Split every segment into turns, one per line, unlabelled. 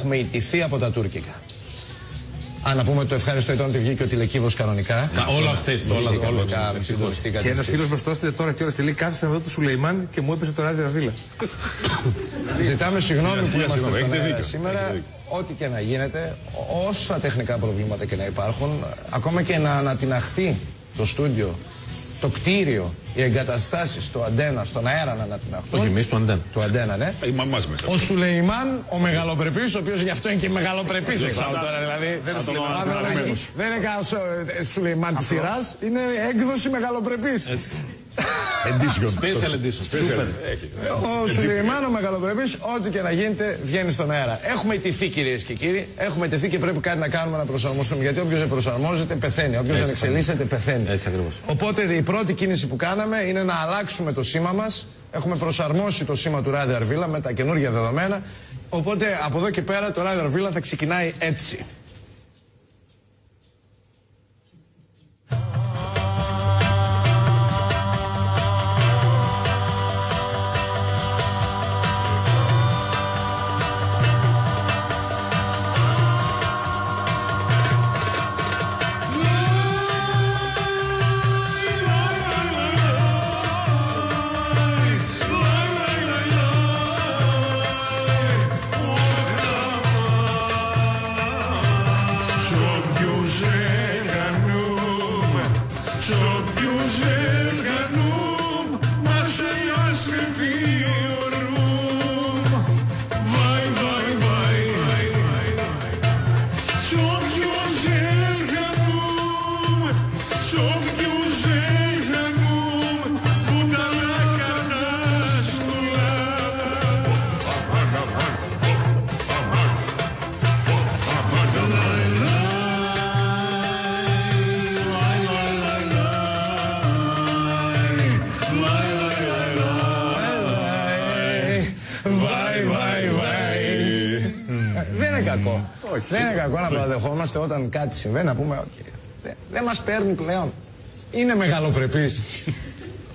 έχουμε ιτηθεί από τα τουρκικά. Να πούμε το ευχαριστώ ήταν ότι βγήκε ο τηλεκύβος κανονικά.
Όλα αυτές.
Και ένας φίλος μας το έστειλε τώρα και ώρα λέει κάθισα εδώ το Σουλεϊμάν και μου έπεσε το Ράδι Αρβίλα.
Ζητάμε συγγνώμη που είμαστε στον αέρα σήμερα. Ό,τι και να γίνεται, όσα τεχνικά προβλήματα και να υπάρχουν, ακόμα και να ανατιναχτεί το στούντιο, το κτίριο, οι εγκαταστάσεις, το αντένα, στον αέρα να ανατιναχτούν.
Όχι, εμείς το αντένα.
Το αντένα, ναι. Ο Σουλεϊμάν, ο μεγαλοπρεπής, ο οποίος γι' αυτό είναι και μεγαλοπρεπής εξάλλου τώρα, δηλαδή. Δεν είναι κανένα Σουλεϊμάν της σειράς, είναι έκδοση μεγαλοπρεπής.
Special edition.
Ο Σουλεϊμάν ο μεγαλοπρεπής, ό,τι και να γίνεται, βγαίνει στον αέρα. Έχουμε ιτηθεί, κυρίες και κύριοι. Έχουμε ιτηθεί και πρέπει κάτι να κάνουμε να προσαρμοστούμε. Γιατί όποιος δεν προσαρμόζεται, πεθαίνει. Όποιος δεν εξελίσσεται, πεθαίνει. Οπότε η πρώτη κίνηση που κάναμε είναι να αλλάξουμε το σήμα μας. Έχουμε προσαρμόσει το σήμα του Ράδιο Αρβίλα με τα καινούργια δεδομένα. Οπότε από εδώ και πέρα το Ράδιο Αρβίλα θα ξεκινάει έτσι. Δεν είναι κακό να παραδεχόμαστε όταν κάτι συμβαίνει να πούμε δεν μας παίρνει πλέον. Είναι μεγαλοπρεπής.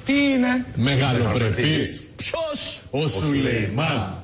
Τι είναι?
Μεγαλοπρεπής.
Ποιος?
Ο Σουλεϊμάν.